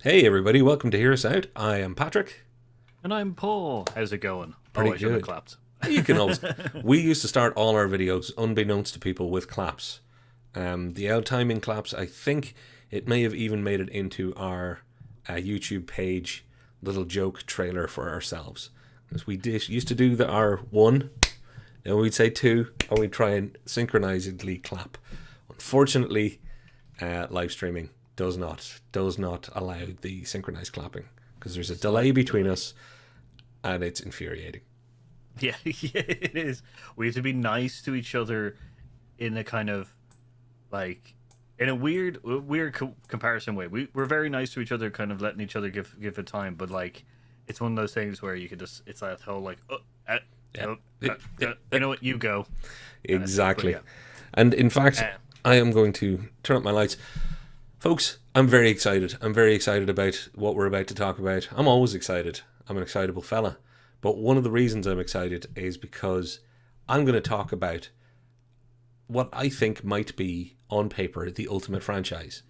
Hey everybody, welcome to Hear Us Out. I am Patrick. And I'm Paul. How's it going? Pretty I should have good. clapped. You can always. We used to start all our videos, unbeknownst to people, with claps. The out timing claps. I think it may have even made it into our YouTube page little joke trailer for ourselves, because we used to do our one, then we'd say two, and we'd try and synchronizedly clap. Unfortunately, live streaming does not allow the synchronized clapping because there's a delay between us, and it's infuriating. Yeah, it is. We have to be nice to each other in a kind of like in a weird comparison way. We're very nice to each other, kind of letting each other give it time, but like it's one of those things where you could just it's that whole like you know what, you go Exactly. yeah. And in fact, I am going to turn up my lights. Folks, I'm very excited. I'm very excited about what we're about to talk about. I'm always excited. I'm an excitable fella. But one of the reasons I'm excited is because I'm going to talk about what I think might be, on paper, the ultimate franchise.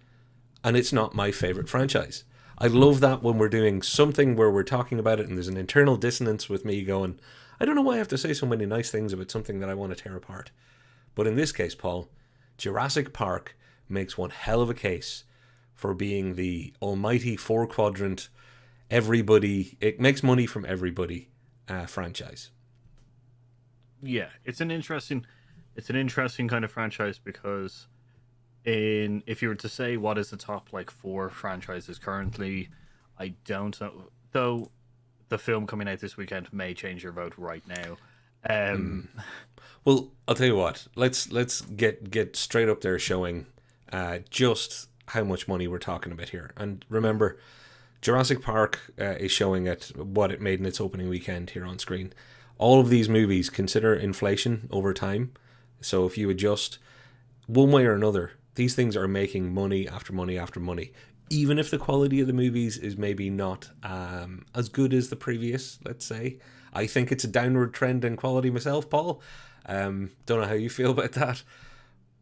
And it's not my favorite franchise. I love that when we're doing something where we're talking about it and there's an internal dissonance with me going, I don't know why I have to say so many nice things about something that I want to tear apart. But in this case, Paul, Jurassic Park makes one hell of a case for being the almighty four-quadrant, everybody, it makes money from everybody franchise. Yeah, it's an interesting kind of franchise because if you were to say what is the top like four franchises currently, I don't know, though the film coming out this weekend may change your vote right now. Well, I'll tell you what. Let's get straight up there showing just how much money we're talking about here. And remember, Jurassic Park is showing at what it made in its opening weekend here on screen. All of these movies consider inflation over time. So if you adjust one way or another, these things are making money after money after money. Even if the quality of the movies is maybe not as good as the previous, let's say. I think it's a downward trend in quality myself, Paul. Don't know how you feel about that.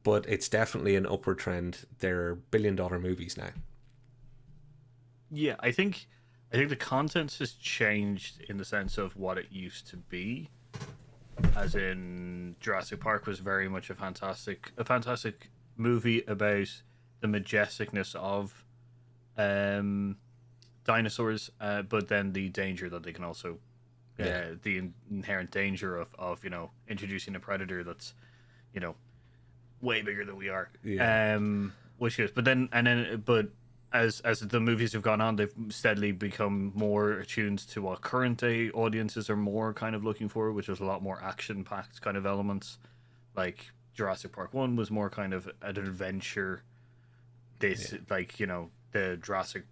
But it's definitely an upward trend. They're billion-dollar movies now. Yeah, I think the content has changed in the sense of what it used to be. As in, Jurassic Park was very much a fantastic movie about the majesticness of dinosaurs, but then the danger that they can also, the inherent danger of introducing a predator that's way bigger than we are. Yeah. Which is, but as the movies have gone on, they've steadily become more attuned to what current day audiences are more kind of looking for, which is a lot more action packed kind of elements. Like Jurassic Park 1 was more kind of an adventure. The Jurassic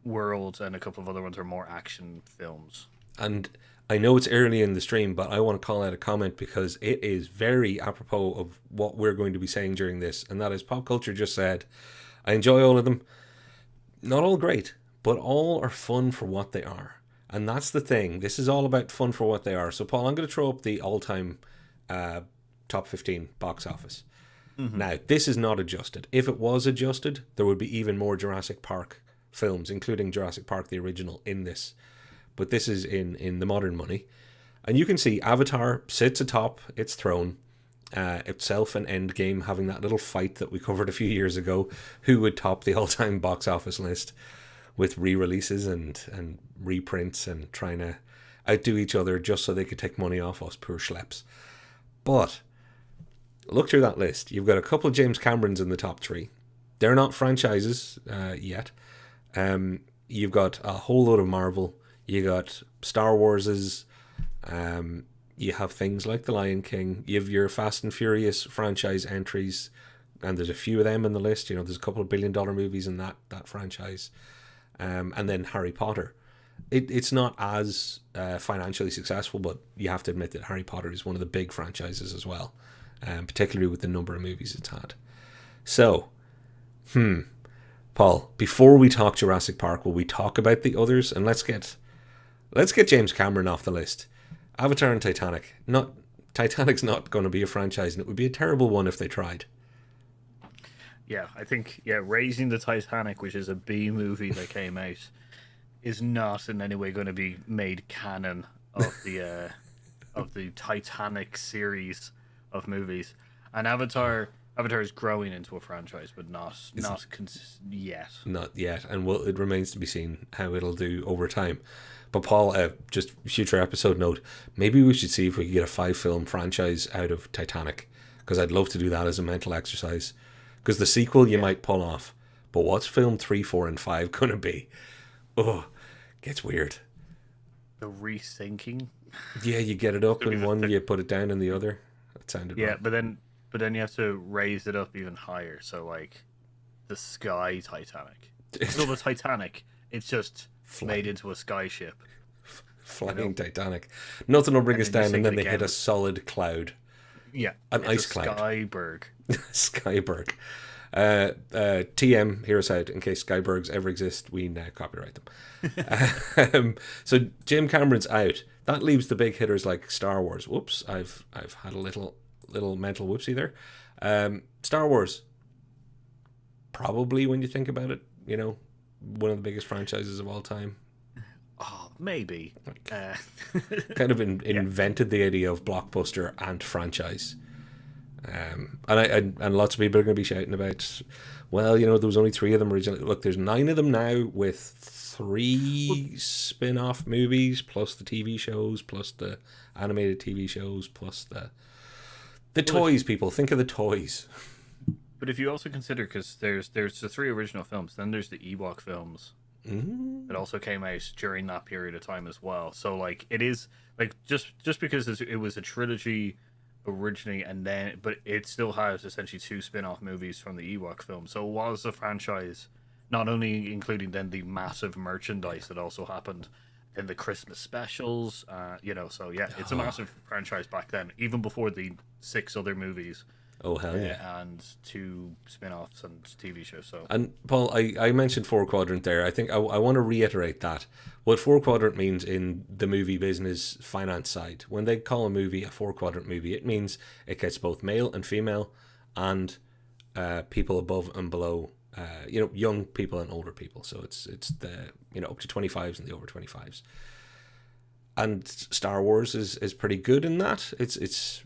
World and a couple of other ones are more action films. And I know it's early in the stream, but I want to call out a comment because it is very apropos of what we're going to be saying during this. And that is, Pop Culture just said, I enjoy all of them. Not all great, but all are fun for what they are. And that's the thing. This is all about fun for what they are. So, Paul, I'm going to throw up the all-time top 15 box office. Mm-hmm. Now, this is not adjusted. If it was adjusted, there would be even more Jurassic Park films, including Jurassic Park, the original, in this. But this is in the modern money. And you can see Avatar sits atop its throne, itself and Endgame having that little fight that we covered a few years ago, who would top the all-time box office list with re-releases and reprints and trying to outdo each other just so they could take money off us poor schleps. But look through that list. You've got a couple of James Camerons in the top three. They're not franchises yet. You've got a whole load of Marvel. You got Star Wars's. You have things like The Lion King. You have your Fast and Furious franchise entries, and there's a few of them in the list. There's a couple of billion-dollar movies in that franchise, and then Harry Potter. It's not as financially successful, but you have to admit that Harry Potter is one of the big franchises as well, particularly with the number of movies it's had. So, Paul, before we talk Jurassic Park, will we talk about the others? And let's get James Cameron off the list. Avatar and Titanic. Titanic's not going to be a franchise, and it would be a terrible one if they tried. yeah, I think Raising the Titanic, which is a B movie that came out, is not in any way going to be made canon of the Titanic series of movies. And Avatar is growing into a franchise, but yet. Not yet, and it remains to be seen how it'll do over time. But Paul, just future episode note, maybe we should see if we could get a 5-film franchise out of Titanic, because I'd love to do that as a mental exercise. Because the sequel you might pull off, but what's film 3, 4, and 5 gonna be? Oh, gets weird. The rethinking. Yeah, you get it up in one, you put it down in the other. That sounded Yeah, wrong. but then you have to raise it up even higher. So like the Sky Titanic. Still the Titanic. It's just made into a sky ship. Flying Titanic. Nothing will bring us down, and then they again. hit a solid cloud. Yeah, An ice cloud. Skyberg. Skyberg. TM, hear us out in case Skybergs ever exist. We now copyright them. So Jim Cameron's out. That leaves the big hitters like Star Wars. Whoops, I've had a little mental whoopsie there. Star Wars, probably when you think about it, one of the biggest franchises of all time. Oh, maybe. Kind of invented the idea of blockbuster and franchise. And lots of people are going to be shouting about, well, there was only 3 of them originally. Look, there's 9 of them now with 3 spin-off movies, plus the TV shows, plus the animated TV shows, plus the toys, people. Think of the toys. But if you also consider, because there's the 3 original films, then there's the Ewok films that also came out during that period of time as well. So like it is like just because it was a trilogy originally, but it still has essentially 2 spin-off movies from the Ewok film. So it was a franchise, not only including then the massive merchandise that also happened in the Christmas specials, so yeah, it's a massive franchise back then, even before the 6 other movies. Oh, hell yeah. And 2 spin-offs and TV shows. So. And Paul, I mentioned 4 quadrant there. I think I want to reiterate that. What 4 quadrant means in the movie business finance side, when they call a movie a 4 quadrant movie, it means it gets both male and female and people above and below, young people and older people. So it's the, up to 25s and the over 25s. And Star Wars is pretty good in that. It's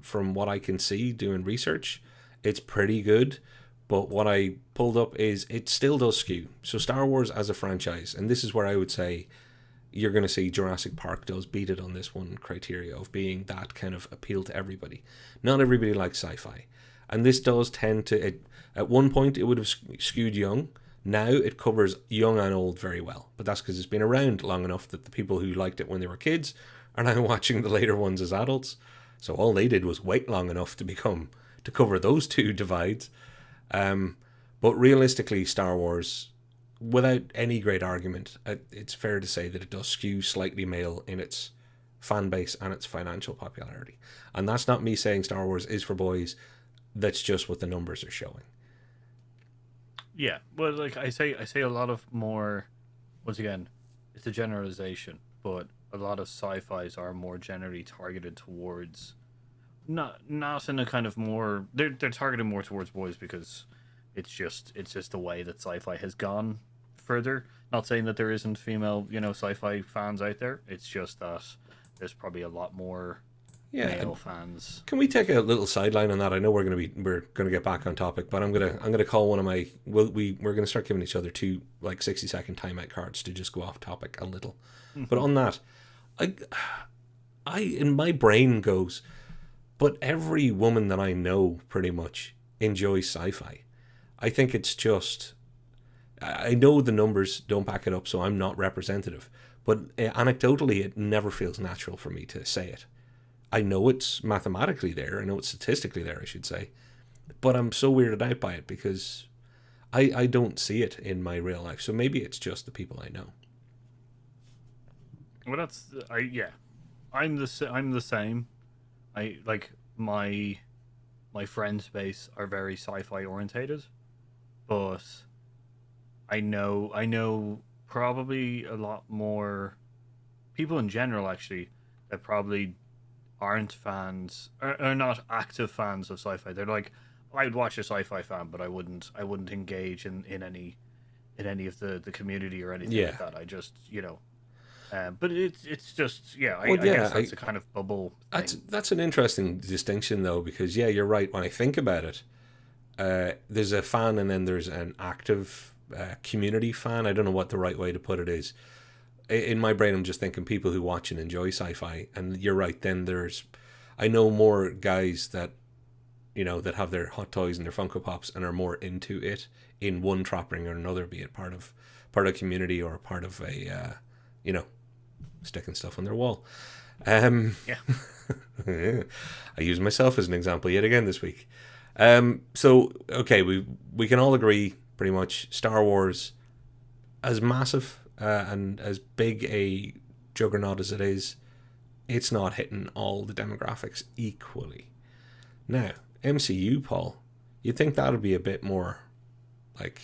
from what I can see doing research, it's pretty good. But what I pulled up is it still does skew. So Star Wars as a franchise, and this is where I would say you're going to see Jurassic Park does beat it on this one criteria of being that kind of appeal to everybody. Not everybody likes sci-fi. And this does tend to, at one point it would have skewed young. Now it covers young and old very well, but that's because it's been around long enough that the people who liked it when they were kids are now watching the later ones as adults. So all they did was wait long enough to cover those 2 divides. But realistically, Star Wars, without any great argument, it's fair to say that it does skew slightly male in its fan base and its financial popularity. And that's not me saying Star Wars is for boys. That's just what the numbers are showing. Yeah, well, like I say a lot of more. Once again, it's a generalization, but a lot of sci-fi's are more generally targeted towards, not in a kind of more. They're targeted more towards boys because it's just the way that sci-fi has gone further. Not saying that there isn't female, sci-fi fans out there. It's just that there's probably a lot more male fans. Can we take a little sideline on that? I know we're gonna get back on topic, but I'm gonna call one of my we're gonna start giving each other 2 like 60-second timeout cards to just go off topic a little. But on that, I in my brain goes, but every woman that I know pretty much enjoys sci-fi. I think it's just, I know the numbers don't back it up, so I'm not representative. But anecdotally, it never feels natural for me to say it. I know it's mathematically there. I know it's statistically there, I should say. But I'm so weirded out by it because I don't see it in my real life. So maybe it's just the people I know. Well, I'm the same. I like my friend base are very sci-fi orientated, but I know probably a lot more people in general actually that probably aren't fans, are not active fans of sci-fi. They're like, I'd watch a sci-fi fan, but I wouldn't engage in any of the community or anything Yeah. like that. I just, but it's just, yeah. I, Well, I yeah, guess that's a kind of bubble thing. that's an interesting distinction though, because yeah, you're right. When I think about it, there's a fan and then there's an active community fan. I don't know what the right way to put it is. In my brain, I'm just thinking people who watch and enjoy sci-fi. And you're right. Then I know more guys that that have their hot toys and their Funko Pops and are more into it in one trapping or another, be it part of a community or part of a sticking stuff on their wall. Yeah. I use myself as an example yet again this week. So okay, we can all agree pretty much Star Wars, as massive and as big a juggernaut as it is, it's not hitting all the demographics equally. Now, MCU, Paul, you'd think that would be a bit more like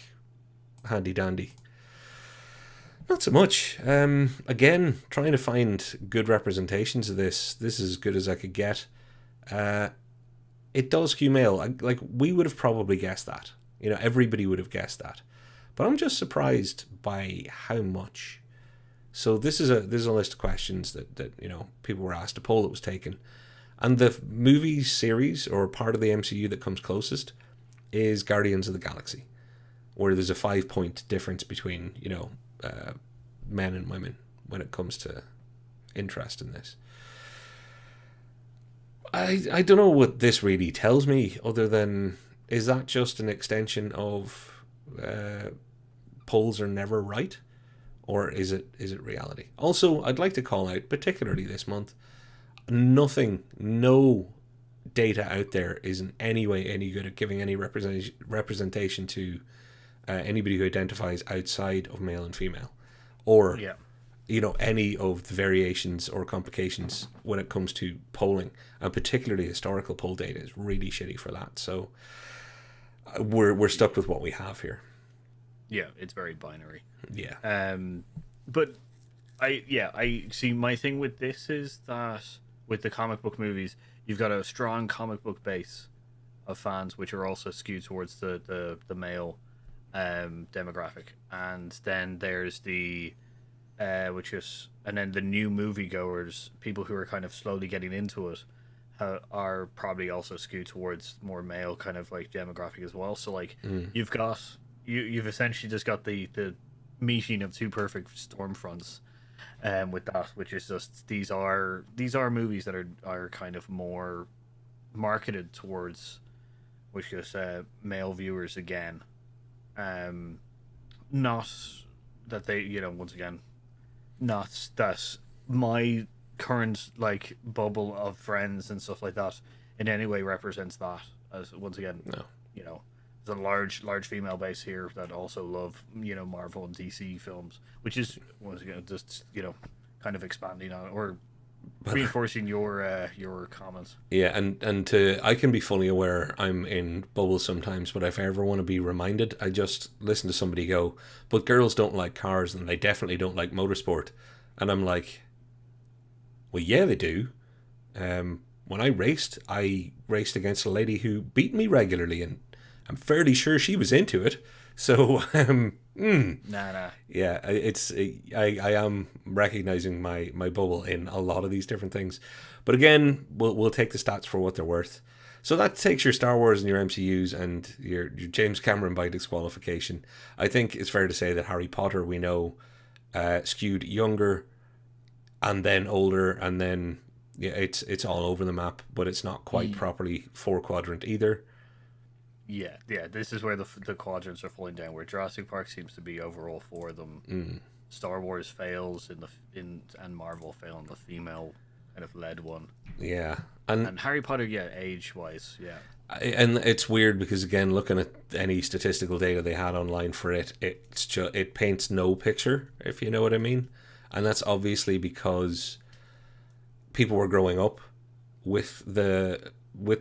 handy dandy. Not so much. Again, trying to find good representations of this. This is as good as I could get. It does skew male. Like we would have probably guessed that. Everybody would have guessed that. But I'm just surprised by how much. So this is a list of questions that people were asked, a poll that was taken, and the movie series or part of the MCU that comes closest is Guardians of the Galaxy, where there's a 5-point difference between men and women when it comes to interest in this. I don't know what this really tells me, other than is that just an extension of polls are never right, or is it reality? Also, I'd like to call out, particularly this month, no data out there is in any way any good at giving any representation to anybody who identifies outside of male and female, or any of the variations or complications when it comes to polling, and particularly historical poll data is really shitty for that. So we're stuck with what we have here. Yeah, it's very binary. Yeah. But I see. My thing with this is that with the comic book movies, you've got a strong comic book base of fans, which are also skewed towards the male demographic, and then there's the and then the new moviegoers, people who are kind of slowly getting into it, are probably also skewed towards more male kind of like demographic as well. So like you've essentially just got the meeting of two perfect storm fronts with that, which is just these are movies that are kind of more marketed towards which is male viewers again. Not that they once again, not that my current like bubble of friends and stuff like that in any way represents that, as once again No. there's a large female base here that also love Marvel and DC films, which is once again just kind of expanding on or reinforcing your comments. Yeah, and I can be fully aware I'm in bubbles sometimes, but if I ever want to be reminded, I just listen to somebody go, but girls don't like cars and they definitely don't like motorsport. And I'm like, well, yeah, they do. When I raced against a lady who beat me regularly, and I'm fairly sure she was into it. So, Nah. yeah, I am recognizing my bubble in a lot of these different things, but again, we'll take the stats for what they're worth. So that takes your Star Wars and your MCUs and your James Cameron by disqualification. I think it's fair to say that Harry Potter, we know, skewed younger, and then older, and then it's all over the map, but it's not quite properly 4-quadrant either. Yeah. This is where the quadrants are falling down. Where Jurassic Park seems to be overall for them. Star Wars fails and Marvel fail in the female kind of led one. Yeah, and Harry Potter, age wise, yeah. And it's weird because again, looking at any statistical data they had online for it, it paints no picture, if you know what I mean, and that's obviously because people were growing up with the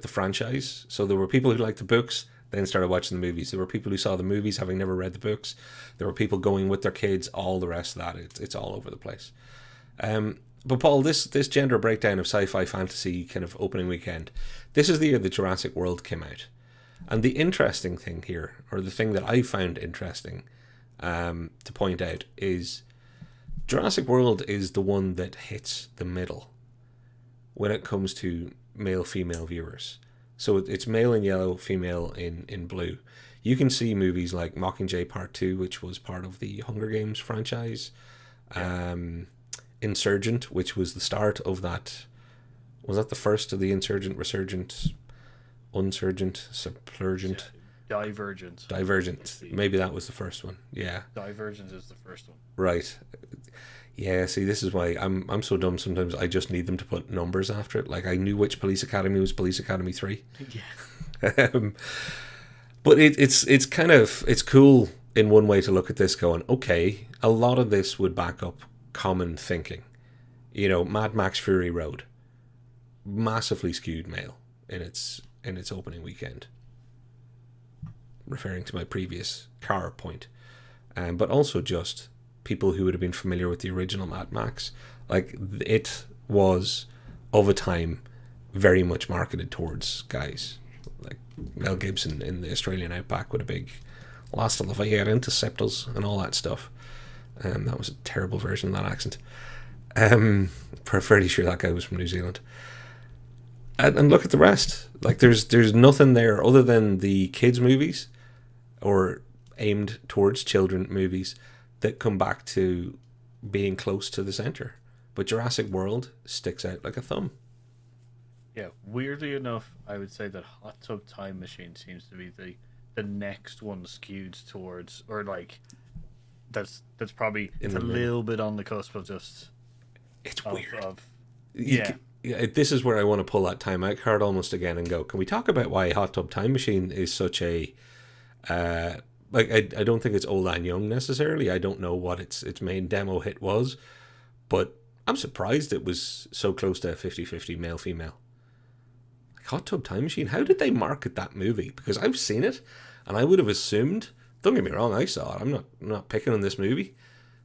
franchise. So there were people who liked the books, then started watching the movies. There were people who saw the movies having never read the books. There were people going with their kids. All the rest of that, it's all over the place. But Paul, this gender breakdown of sci-fi fantasy kind of opening weekend, this is the year that Jurassic World came out. And the interesting thing here, or the thing that I found interesting to point out, is Jurassic World is the one that hits the middle when it comes to male-female viewers. So it's male in yellow, female in blue. You can see movies like Mockingjay Part 2, which was part of the Hunger Games franchise. Yeah. Insurgent, which was the start of that. Was that the first of the Insurgent, Resurgent, Unsurgent, Subplurgent? Divergent. Maybe that was the first one. Yeah. Divergent is the first one. Right. Yeah, see, this is why I'm so dumb sometimes. I just need them to put numbers after it. Like, I knew which Police Academy was Police Academy 3. Yeah. But it's kind of, it's cool in one way to look at this going, okay, a lot of this would back up common thinking. You know, Mad Max Fury Road, massively skewed male in its opening weekend. Referring to my previous car point. But also just people who would have been familiar with the original Mad Max. Like, it was, of a time, very much marketed towards guys. Like Mel Gibson in the Australian outback with a big Last of the Fire Interceptors and all that stuff. That was a terrible version of that accent. Pretty sure that guy was from New Zealand. And look at the rest. Like, there's nothing there other than the kids' movies, or aimed towards children movies, that come back to being close to the center. But Jurassic World sticks out like a thumb. Yeah, weirdly enough, I would say that Hot Tub Time Machine seems to be the next one skewed towards, or like, that's probably, it's a little bit on the cusp of just... It's weird. Yeah. This is where I want to pull that timeout card almost again and go, can we talk about why Hot Tub Time Machine is such a... like, I don't think it's Old and Young necessarily. I don't know what its main demo hit was, but I'm surprised it was so close to 50-50 male-female. Like, Hot Tub Time Machine, how did they market that movie? Because I've seen it, and I would have assumed, don't get me wrong, I saw it, I'm not picking on this movie,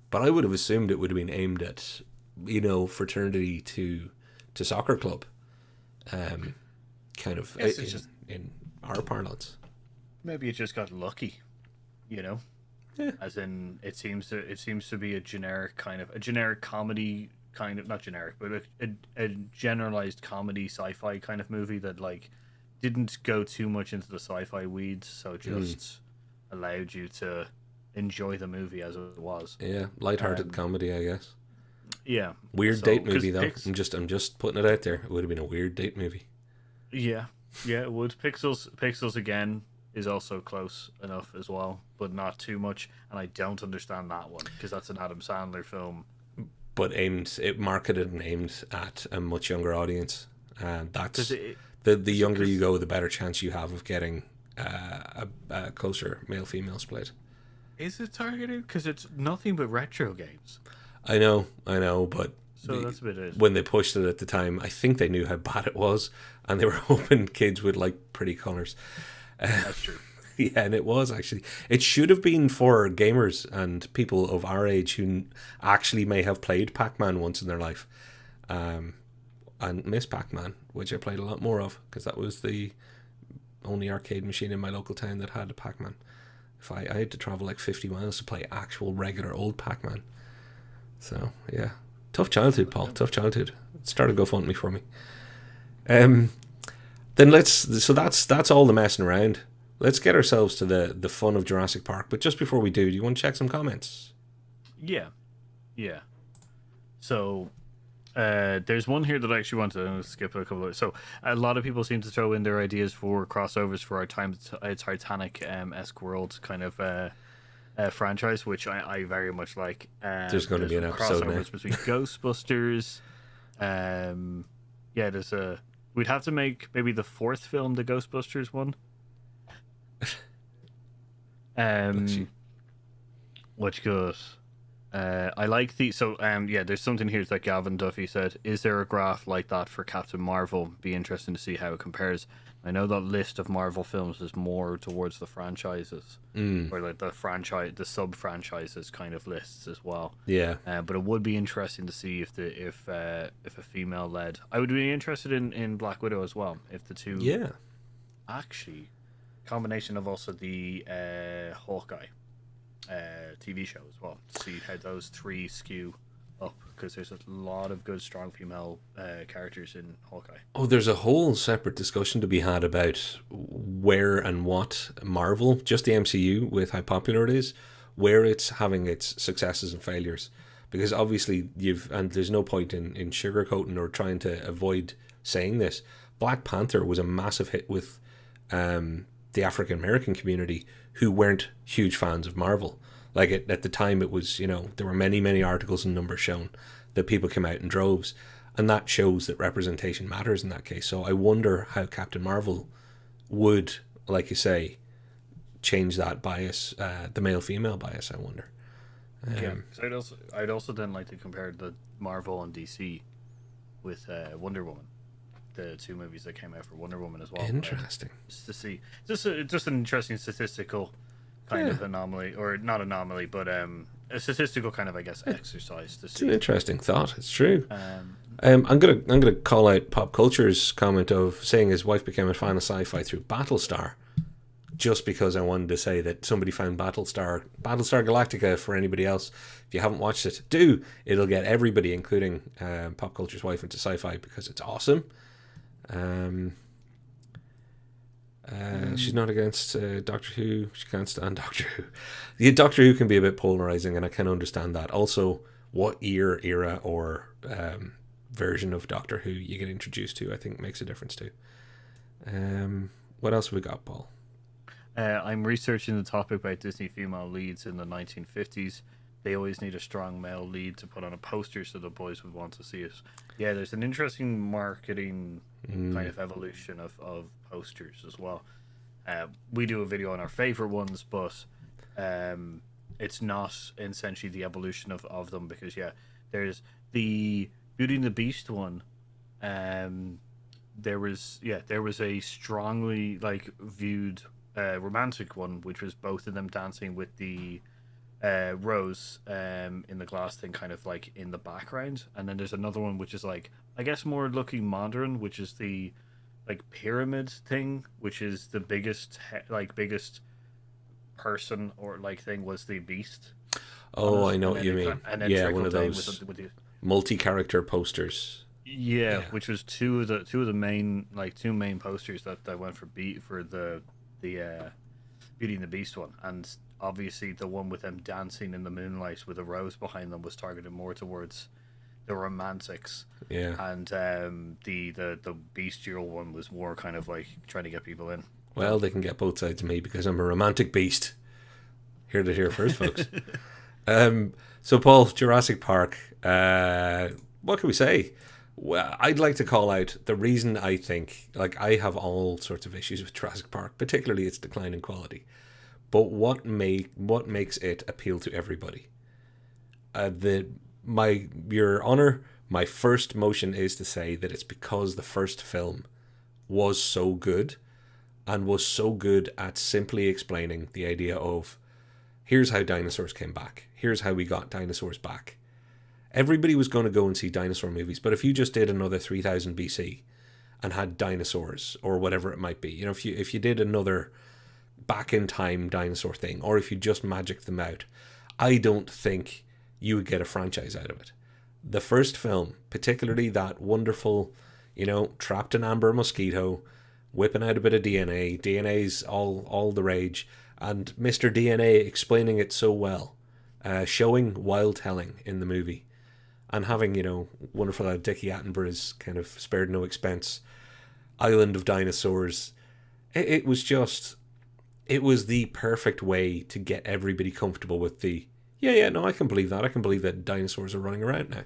but I would have assumed it would have been aimed at, you know, fraternity to soccer club, kind of, in our parlance. Maybe it just got lucky, you know. Yeah. As in, it seems to be a generic comedy, kind of, not generic, but a generalized comedy sci-fi kind of movie that, like, didn't go too much into the sci-fi weeds, so just allowed you to enjoy the movie as it was. Yeah, lighthearted comedy, I guess. Yeah. Weird date movie though. I'm just putting it out there. It would have been a weird date movie. Yeah, it would. Pixels again is also close enough as well, but not too much. And I don't understand that one because that's an Adam Sandler film. But it marketed and aimed at a much younger audience, and that's the younger you go, the better chance you have of getting a closer male-female split. Is it targeted? Because it's nothing but retro games. I know, but so that's a bit when they pushed it at the time, I think they knew how bad it was, and they were hoping kids would like pretty colors. That's true. Yeah, and it was actually. It should have been for gamers and people of our age who actually may have played Pac-Man once in their life, and Miss Pac-Man, which I played a lot more of because that was the only arcade machine in my local town that had a Pac-Man. I had to travel like 50 miles to play actual regular old Pac-Man. So yeah, tough childhood, Paul. Tough childhood. It started GoFundMe for me. Then that's all the messing around. Let's get ourselves to the fun of Jurassic Park. But just before we do you want to check some comments? Yeah. So there's one here that I actually want to skip a couple of. So a lot of people seem to throw in their ideas for crossovers for our Titanic-esque world kind of franchise, which I very much like. There's going to be an episode now. Between Ghostbusters. We'd have to make maybe the fourth film the Ghostbusters one. Which goes. I like the there's something here that Gavin Duffy said. Is there a graph like that for Captain Marvel? Be interesting to see how it compares. I know that list of Marvel films is more towards the franchises, or like the sub franchises kind of lists as well. Yeah, but it would be interesting to see if a female led. I would be interested in Black Widow as well. If the two, yeah, actually, combination of also the Hawkeye TV show as well. To see how those three skew up, because there's a lot of good, strong female characters in Hawkeye. Oh, there's a whole separate discussion to be had about where and what Marvel, just the MCU, with how popular it is, where it's having its successes and failures. Because obviously and there's no point in sugarcoating or trying to avoid saying this. Black Panther was a massive hit with the African American community who weren't huge fans of Marvel. Like at the time, it was, there were many articles and numbers shown that people came out in droves, and that shows that representation matters in that case. So I wonder how Captain Marvel would, like you say, change that bias, the male-female bias. I wonder. Yeah, because I'd also then like to compare the Marvel and DC with Wonder Woman, the two movies that came out for Wonder Woman as well. Interesting. Just to see, just an interesting statistical kind of anomaly, or not anomaly, but a statistical kind of, I guess, exercise to see. It's an interesting thought. It's true. I'm gonna call out Pop Culture's comment of saying his wife became a fan of sci-fi through Battlestar, just because I wanted to say that somebody found Battlestar Galactica. For anybody else, if you haven't watched it, do. It'll get everybody, including Pop Culture's wife, into sci-fi because it's awesome. She's not against Doctor Who. She can't stand Doctor Who. Yeah, Doctor Who can be a bit polarizing, and I can understand that. Also, what era, or version of Doctor Who you get introduced to, I think makes a difference too. What else have we got, Paul? I'm researching the topic about Disney female leads in the 1950s. They always need a strong male lead to put on a poster so the boys would want to see it. Yeah, there's an interesting marketing kind of evolution of posters as well. We do a video on our favorite ones, but it's not essentially the evolution of them, because there's the Beauty and the Beast one. There was a strongly viewed romantic one, which was both of them dancing with the Rose in the glass thing, kind of in the background, and then there's another one which is I guess more looking modern, which is the pyramid thing, which is the biggest person or thing was the Beast. Oh, I know what you mean. Yeah, one of those multi-character posters. Yeah, which was two of the main two main posters that went for the Beauty and the Beast one, and obviously the one with them dancing in the moonlight with a rose behind them was targeted more towards the romantics. Yeah. And the bestial one was more kind of trying to get people in. Well, they can get both sides of me because I'm a romantic beast. Heard it here first, folks. So Paul, Jurassic Park. What can we say? Well, I'd like to call out the reason I think, I have all sorts of issues with Jurassic Park, particularly its decline in quality. But what makes it appeal to everybody? Your Honor, my first motion is to say that it's because the first film was so good, and was so good at simply explaining the idea of, here's how dinosaurs came back. Here's how we got dinosaurs back. Everybody was going to go and see dinosaur movies, but if you just did another 3000 BC and had dinosaurs or whatever it might be, if you did another back in time dinosaur thing, or if you just magicked them out, I don't think you would get a franchise out of it. The first film, particularly that wonderful, trapped in amber mosquito, whipping out a bit of DNA. DNA's all the rage, and Mr. DNA explaining it so well, showing while telling in the movie, and having, wonderful Dickie Attenborough's kind of spared no expense island of dinosaurs. It was the perfect way to get everybody comfortable with the, no, I can believe that. I can believe that dinosaurs are running around now.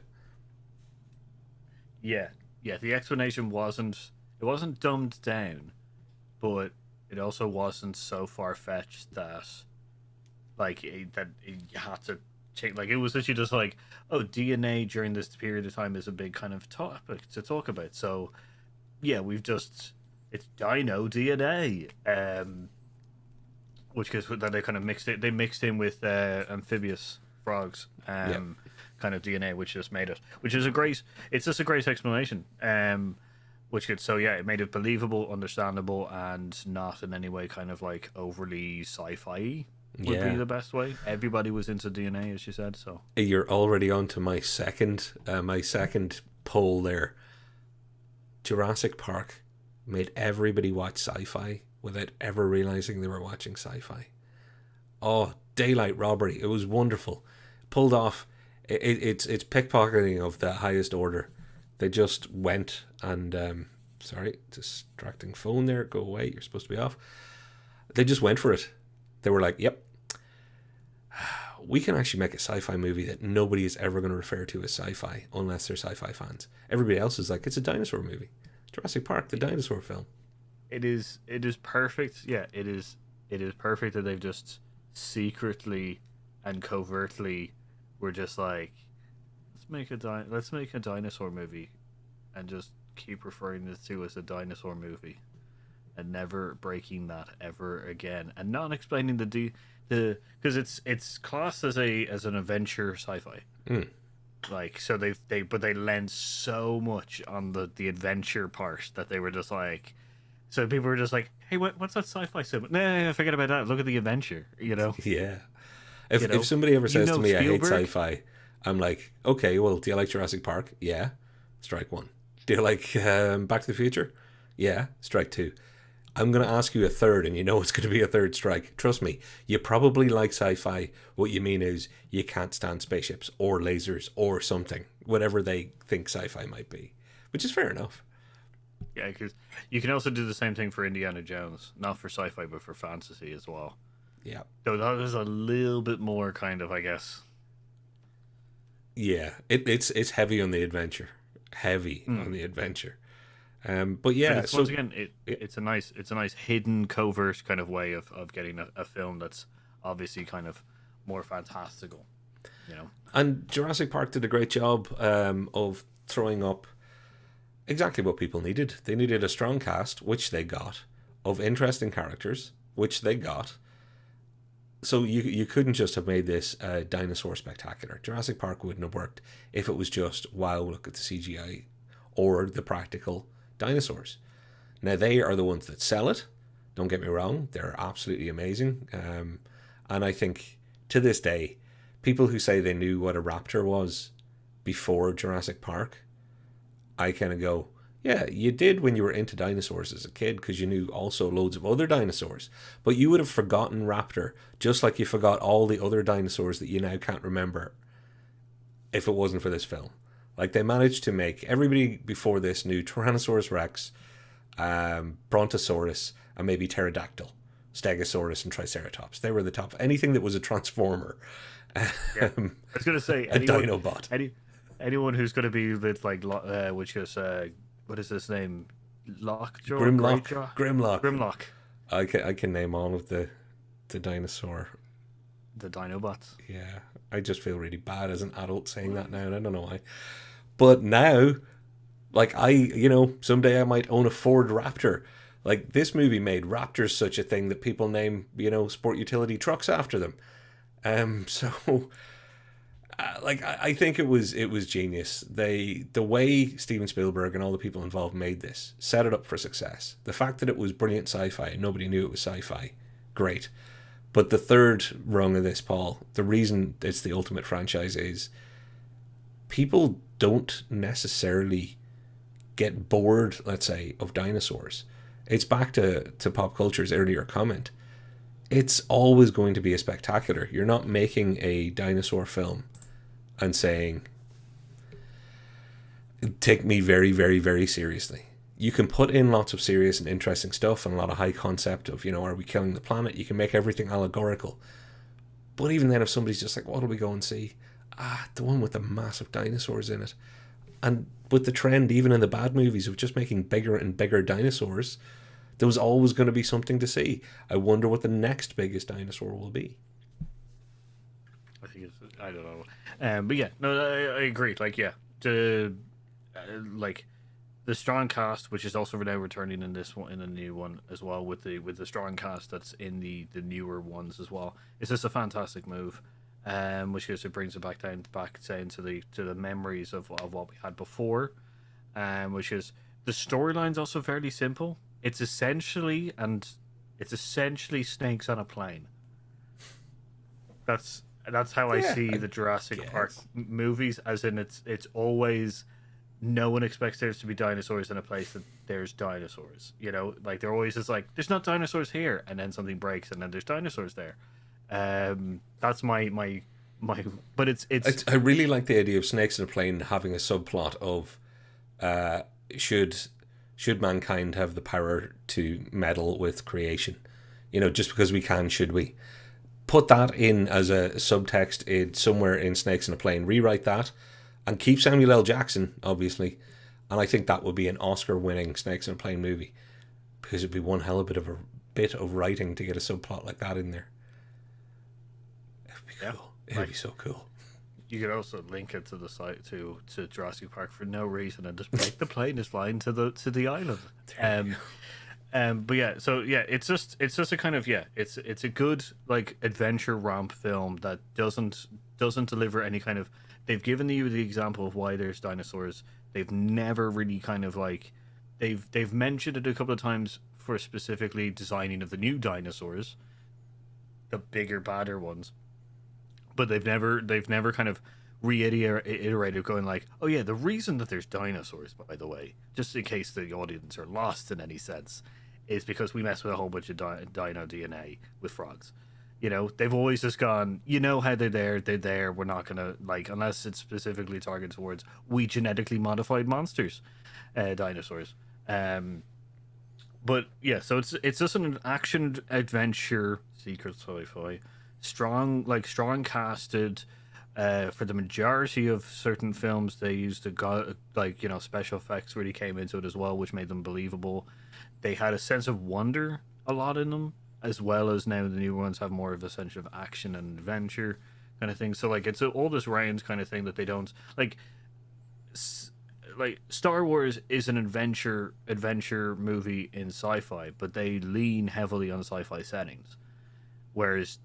Yeah. The explanation wasn't dumbed down, but it also wasn't so far fetched that you had to check. It was literally just DNA during this period of time is a big kind of topic to talk about. So it's dino DNA. Which is that they kind of mixed it. They mixed in with amphibious frogs, kind of DNA, which just made it. Which is it's just a great explanation. which could, so yeah, it made it believable, understandable, and not in any way kind of like overly sci-fi would be Yeah. the best way. Everybody was into DNA, as you said, so You're already on to my second poll there. Jurassic Park made everybody watch sci-fi without ever realizing they were watching sci-fi. Oh, daylight robbery! It was wonderful. Pulled off. It's pickpocketing of the highest order. They just went and sorry, distracting phone there. Go away. You're supposed to be off. They just went for it. They were like, "Yep, we can actually make a sci-fi movie that nobody is ever going to refer to as sci-fi unless they're sci-fi fans. Everybody else is like, it's a dinosaur movie. Jurassic Park, the dinosaur film. it is perfect. Yeah, it is perfect that they've just secretly and covertly were just like, let's make a dinosaur movie, and just keep referring this to as a dinosaur movie, and never breaking that ever again, and not explaining the because it's classed as an adventure sci-fi. Mm. Like, so they lend so much on the adventure part that they were just like, so people were just like, hey, what's that sci-fi symbol? Nah, forget about that, look at the adventure, Yeah. you If know somebody ever you says to know me I hate Spielberg. sci-fi, I'm like, okay, well, do you like Jurassic Park? Yeah. Strike one. Do you like Back to the Future? Yeah. Strike two. I'm going to ask you a third, and you know it's going to be a third strike. Trust me, you probably like sci fi. What you mean is you can't stand spaceships or lasers or something, whatever they think sci fi might be, which is fair enough. Yeah, because you can also do the same thing for Indiana Jones, not for sci-fi but for fantasy as well. Yeah. So that was a little bit more kind of, I guess. Yeah. It's heavy on the adventure. Heavy on Hmm. the adventure. But But yeah, it's, once so again, yeah. it's a nice hidden covert kind of way of getting a film that's obviously kind of more fantastical, you know. And Jurassic Park did a great job of throwing up exactly what people needed. They needed a strong cast, which they got, of interesting characters, which they got. So you couldn't just have made this dinosaur spectacular. Jurassic Park wouldn't have worked if it was just, wow, look at the CGI or the practical dinosaurs. Now they are the ones that sell it. Don't get me wrong; they're absolutely amazing. And I think to this day, people who say they knew what a raptor was before Jurassic Park, I kind of go, yeah, you did when you were into dinosaurs as a kid because you knew also loads of other dinosaurs. But you would have forgotten Raptor just like you forgot all the other dinosaurs that you now can't remember if it wasn't for this film. Like they managed to make everybody before this knew Tyrannosaurus Rex, Brontosaurus, and maybe Pterodactyl, Stegosaurus, and Triceratops. They were the top. Anything that was a transformer, Yeah, I was gonna say a Dinobot. anyone who's gonna be with like which is what is his name, Lockjaw, Grimlock. Greatjaw, Grimlock. Grimlock, I can name all of the dinosaur. the Dinobots. Yeah, I just feel really bad as an adult saying that now, and I don't know why. But now, like someday I might own a Ford Raptor. Like this movie made Raptors such a thing that people name sport utility trucks after them. So like I think it was genius. The way Steven Spielberg and all the people involved made this set it up for success. The fact that it was brilliant sci-fi and nobody knew it was sci-fi, great. But the third rung of this, Paul, the reason it's the ultimate franchise is people don't necessarily get bored, let's say, of dinosaurs. It's back to pop culture's earlier comment. It's always going to be a spectacular. You're not making a dinosaur film and saying, take me very, very, very seriously. You can put in lots of serious and interesting stuff and a lot of high concept of, are we killing the planet? You can make everything allegorical. But even then, if somebody's just like, what'll we go and see? The one with the massive dinosaurs in it. And with the trend, even in the bad movies, of just making bigger and bigger dinosaurs, there was always going to be something to see. I wonder what the next biggest dinosaur will be. I think I don't know, but yeah, no, I agree. Like, yeah, the like the strong cast, which is also now returning in this one, in a new one as well, with the strong cast that's in the newer ones as well. It's just a fantastic move, which is, it brings it back down to the memories of what we had before, which is the storyline's also fairly simple. It's essentially snakes on a plane. That's how I Yeah, see I the Jurassic Park guess. movies. As in, it's always no one expects there to be dinosaurs in a place that there's dinosaurs. Like they're always just like there's not dinosaurs here, and then something breaks, and then there's dinosaurs there. That's my. But I really like the idea of snakes in a plane having a subplot of uh, should should mankind have the power to meddle with creation? Just because we can, should we? Put that in as a subtext somewhere in Snakes in a Plane. Rewrite that and keep Samuel L. Jackson, obviously. And I think that would be an Oscar-winning Snakes in a Plane movie because it'd be one hell of a bit of writing to get a subplot like that in there. It'd be yeah, cool. It'd like be so cool. you could also link it to the site to Jurassic Park for no reason and just be like the plane is flying to the island. Um, but yeah, so yeah, it's just a kind of it's a good like adventure romp film that doesn't deliver any kind of. They've given you the example of why there's dinosaurs. They've never really kind of like they've mentioned it a couple of times for specifically designing of the new dinosaurs, the bigger, badder ones, but they've never kind of reiterated going like, oh yeah, the reason that there's dinosaurs, by the way, just in case the audience are lost in any sense, is because we mess with a whole bunch of dino DNA with frogs. They've always just gone, how they're there, we're not gonna, like, unless it's specifically targeted towards we genetically modified monsters, dinosaurs. But yeah, so it's just an action adventure secret sci-fi, strong casted. For the majority of certain films, they used special effects really came into it as well, which made them believable. They had a sense of wonder a lot in them, as well as now the new ones have more of a sense of action and adventure kind of thing. So like it's all this round kind of thing that they don't like. Like Star Wars is an adventure movie in sci-fi, but they lean heavily on sci-fi settings, whereas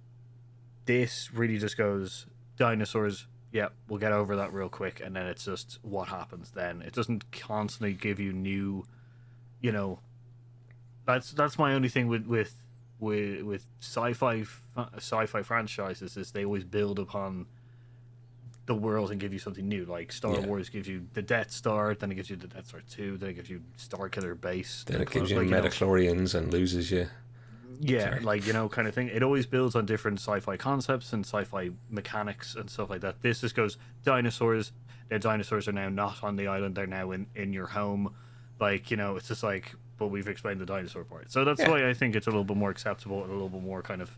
this really just goes dinosaurs. Yeah, we'll get over that real quick, and then it's just what happens then. It doesn't constantly give you new, you know. That's my only thing with sci-fi franchises is they always build upon the world and give you something new. Like Star Yeah. Wars gives you the Death Star, then it gives you the Death Star 2, then it gives you Starkiller Base, Then it gives you like, metachlorians and loses you. yeah, Sorry. like kind of thing. It always builds on different sci-fi concepts and sci-fi mechanics and stuff like that. This just goes dinosaurs. Their dinosaurs are now not on the island; they're now in your home. Like it's just like, but we've explained the dinosaur part, so that's Yeah. why I think it's a little bit more acceptable and a little bit more kind of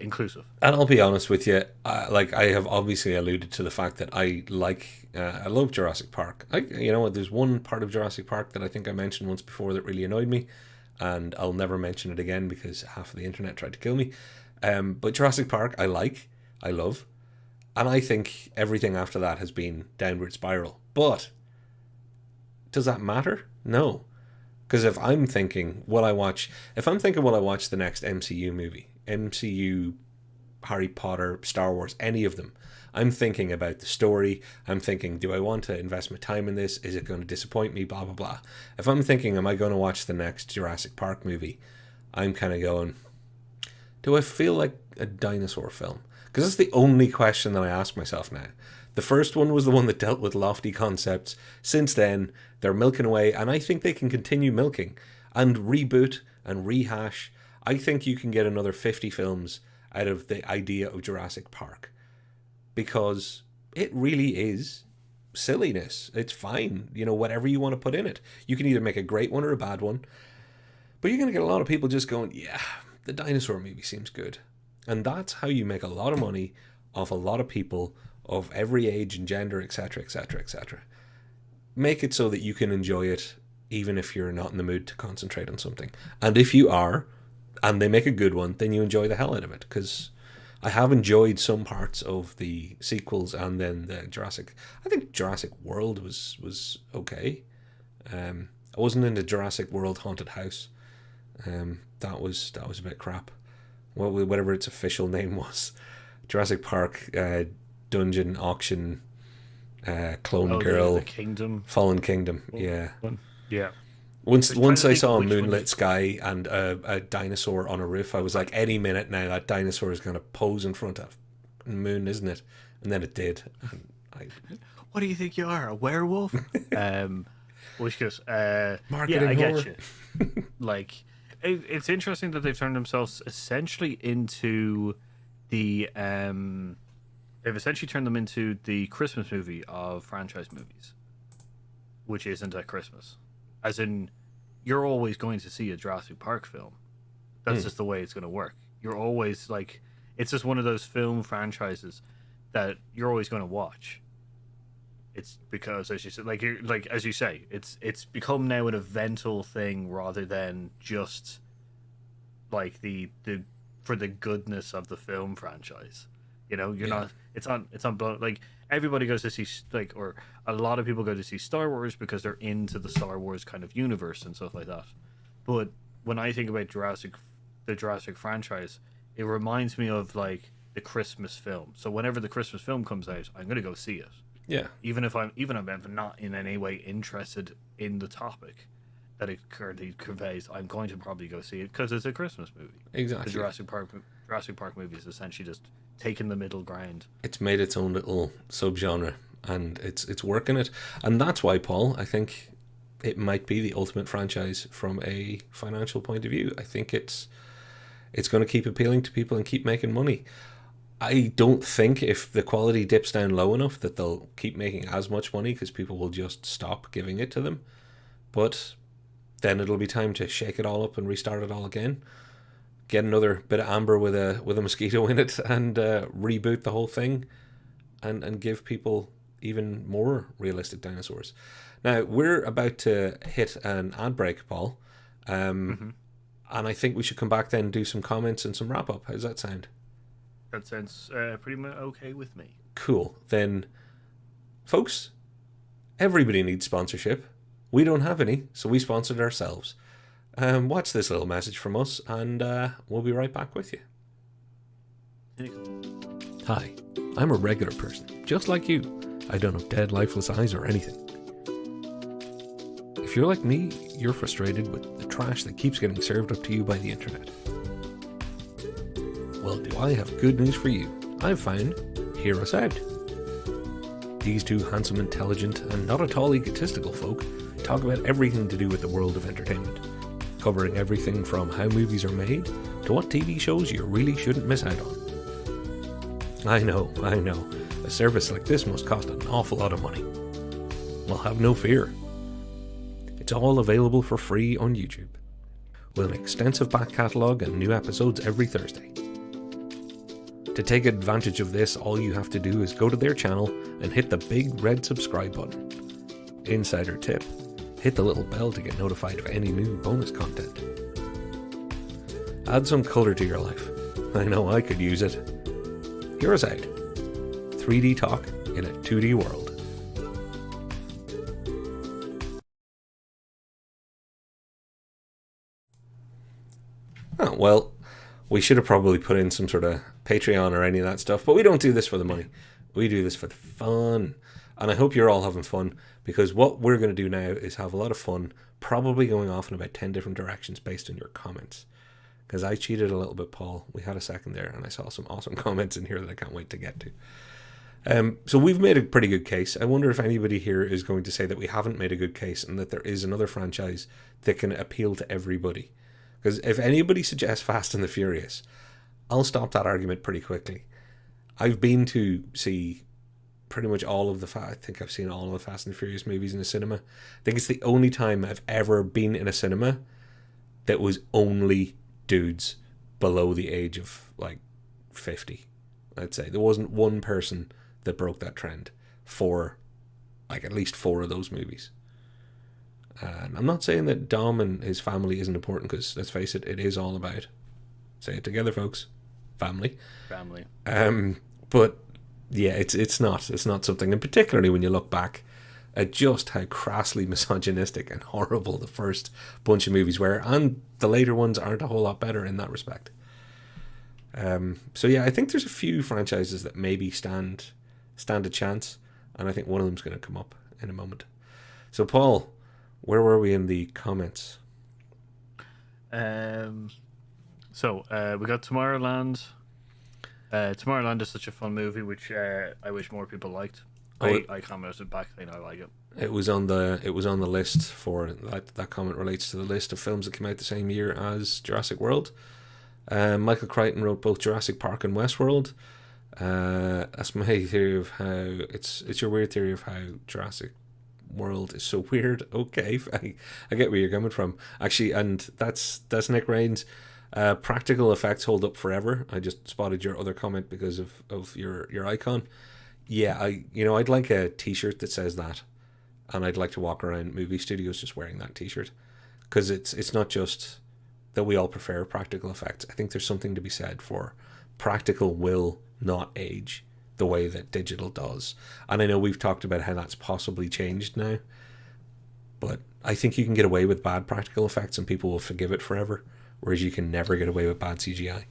inclusive. And I'll be honest with you, like I have obviously alluded to the fact that I love Jurassic Park. There's one part of Jurassic Park that I think I mentioned once before that really annoyed me, and I'll never mention it again because half of the internet tried to kill me. But Jurassic Park, I love, and I think everything after that has been downward spiral. But does that matter? No, because if I'm thinking, will I watch the next MCU movie, MCU, Harry Potter, Star Wars, any of them, I'm thinking about the story. I'm thinking, do I want to invest my time in this? Is it going to disappoint me? Blah, blah, blah. If I'm thinking, am I going to watch the next Jurassic Park movie? I'm kind of going, do I feel like a dinosaur film? Because that's the only question that I ask myself now. The first one was the one that dealt with lofty concepts. Since then, they're milking away, and I think they can continue milking and reboot and rehash. I think you can get another 50 films out of the idea of Jurassic Park because it really is silliness. It's fine, whatever you want to put in it. You can either make a great one or a bad one, but you're going to get a lot of people just going, yeah, the dinosaur movie seems good. And that's how you make a lot of money off a lot of people of every age and gender, etc., etc., etc. Make it so that you can enjoy it even if you're not in the mood to concentrate on something. And if you are, and they make a good one, then you enjoy the hell out of it. Because I have enjoyed some parts of the sequels and then the Jurassic. I think Jurassic World was okay. I wasn't into Jurassic World Haunted House. That was a bit crap. Well, whatever its official name was, Jurassic Park Dungeon Auction Clone Oh, Girl the Kingdom Fallen Kingdom. Yeah, one. Yeah. Once I saw a moonlit sky and a dinosaur on a roof, I was like, any minute now that dinosaur is going to pose in front of the moon, isn't it? And then it did. And what do you think you are, a werewolf? Which goes, marketing I get whore. you. Like, it's interesting that they've turned themselves essentially into the they've essentially turned them into the Christmas movie of franchise movies, which isn't at Christmas. As in, you're always going to see a Jurassic Park film. That's just the way it's going to work. You're always like, it's just one of those film franchises that you're always going to watch. It's because, as you said, like as you say, it's become now an eventual thing rather than just like the for the goodness of the film franchise. You know, you're not. It's on. Like everybody goes to see or a lot of people go to see Star Wars because they're into the Star Wars kind of universe and stuff like that. But when I think about the Jurassic franchise, it reminds me of like the Christmas film. So whenever the Christmas film comes out, I'm going to go see it. Yeah. Even if I'm not in any way interested in the topic that it currently conveys, I'm going to probably go see it because it's a Christmas movie. Exactly. The Jurassic Park movie is essentially just taking the middle ground. It's made its own little subgenre, and it's working it. And that's why, Paul, I think it might be the ultimate franchise from a financial point of view. I think it's going to keep appealing to people and keep making money. I don't think if the quality dips down low enough that they'll keep making as much money because people will just stop giving it to them. But then it'll be time to shake it all up and restart it all again. Get another bit of amber with a mosquito in it and reboot the whole thing and give people even more realistic dinosaurs. Now, we're about to hit an ad break, Paul. And I think we should come back then and do some comments and some wrap-up. How does that sound? That sounds pretty much okay with me. Cool. Then, folks, everybody needs sponsorship. We don't have any, so we sponsored ourselves. Watch this little message from us, and we'll be right back with you. Hi, I'm a regular person, just like you. I don't have dead, lifeless eyes or anything. If you're like me, you're frustrated with the trash that keeps getting served up to you by the internet. Well, do I have good news for you. I've found Hear Us Out. These two handsome, intelligent, and not at all egotistical folk talk about everything to do with the world of entertainment, covering everything from how movies are made to what TV shows you really shouldn't miss out on. I know, a service like this must cost an awful lot of money. Well, have no fear. It's all available for free on YouTube, with an extensive back catalogue and new episodes every Thursday. To take advantage of this, all you have to do is go to their channel and hit the big red subscribe button. Insider tip, hit the little bell to get notified of any new bonus content. Add some colour to your life. I know I could use it. Hear Us Out. 3D talk in a 2D world. Oh, well, we should have probably put in some sort of Patreon or any of that stuff, but we don't do this for the money. We do this for the fun. And I hope you're all having fun, because what we're going to do now is have a lot of fun, probably going off in about 10 different directions based on your comments. Because I cheated a little bit, Paul. We had a second there, and I saw some awesome comments in here that I can't wait to get to. So we've made a pretty good case. I wonder if anybody here is going to say that we haven't made a good case and that there is another franchise that can appeal to everybody. Because if anybody suggests Fast and the Furious, I'll stop that argument pretty quickly. I've been to see pretty much all of I think I've seen all of the Fast and the Furious movies in the cinema. I think it's the only time I've ever been in a cinema that was only dudes below the age of like 50. I'd say there wasn't one person that broke that trend for like at least 4 of those movies. And I'm not saying that Dom and his family isn't important, because let's face it, it is all about, say it together, folks, family. But yeah, it's not something, and particularly when you look back at just how crassly misogynistic and horrible the first bunch of movies were, and the later ones aren't a whole lot better in that respect. So yeah, I think there's a few franchises that maybe stand a chance, and I think one of them's going to come up in a moment. So Paul, Where were we in the comments? Um, we got Tomorrowland. Tomorrowland is such a fun movie, which I wish more people liked. Oh, I commented back saying I like it. it was on the list for that. That comment relates to the list of films that came out the same year as Jurassic World. Michael Crichton wrote both Jurassic Park and Westworld. That's my theory of how it's your weird theory of how Jurassic World is so weird. Okay, I get where you're coming from actually, and that's Nick Rains. Practical effects hold up forever. I just spotted your other comment because of your icon. Yeah, I'd like a T-shirt that says that, and I'd like to walk around movie studios just wearing that T-shirt, because it's not just that we all prefer practical effects. I think there's something to be said for practical will not age the way that digital does. And I know we've talked about how that's possibly changed now, but I think you can get away with bad practical effects and people will forgive it forever, whereas you can never get away with bad CGI.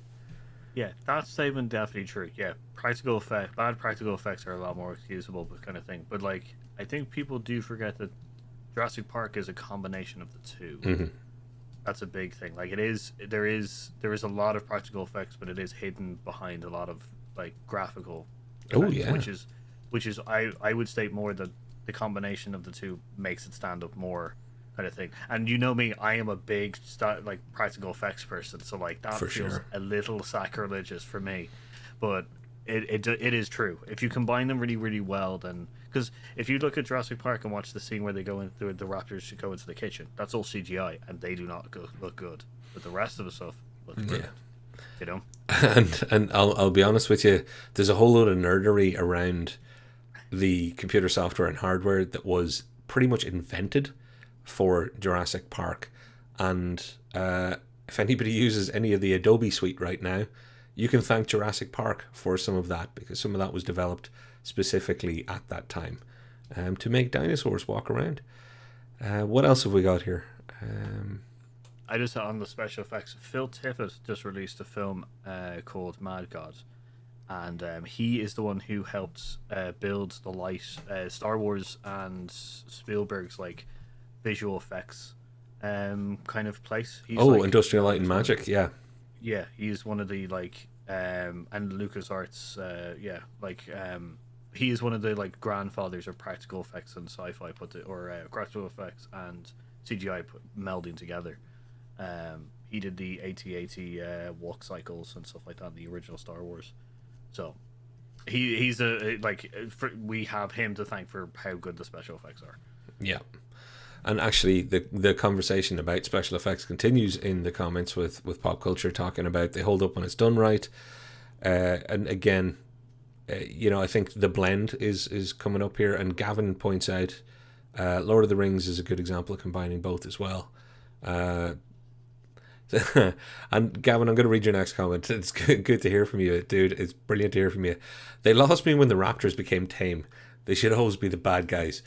Yeah, that statement definitely true. Yeah, bad practical effects are a lot more excusable, but kind of thing. But like, I think people do forget that Jurassic Park is a combination of the 2. Mm-hmm. That's a big thing. Like, there is a lot of practical effects, but it is hidden behind a lot of like graphical Oh effects, yeah, which is I would state more that the combination of the 2 makes it stand up more, kind of thing. And you know me, I am a big like practical effects person, so like that for feels sure. a little sacrilegious for me, but it is true. If you combine them really really well, then because if you look at Jurassic Park and watch the scene where they go into the raptors should go into the kitchen, that's all CGI and they do not look good, but the rest of the stuff looks Yeah. brilliant. You know. And I'll be honest with you, there's a whole load of nerdery around the computer software and hardware that was pretty much invented for Jurassic Park. And if anybody uses any of the Adobe suite right now, you can thank Jurassic Park for some of that, because some of that was developed specifically at that time to make dinosaurs walk around. What else have we got here? I just on the special effects. Phil Tippett just released a film called Mad God, and he is the one who helped build the light Star Wars and Spielberg's like visual effects kind of place. He's Oh, like Industrial Light and Magic. Yeah, yeah, he's one of the like and LucasArts he is one of the like grandfathers of practical effects and sci-fi practical effects and CGI melding together. He did the AT-AT walk cycles and stuff like that in the original Star Wars. So he's we have him to thank for how good the special effects are. yeah. And actually, the conversation about special effects continues in the comments with Pop Culture talking about they hold up when it's done right. And again, I think the blend is coming up here. And Gavin points out Lord of the Rings is a good example of combining both as well. And Gavin, I'm going to read your next comment. It's good to hear from you, dude. It's brilliant to hear from you. They lost me when the Raptors became tame. They should always be the bad guys.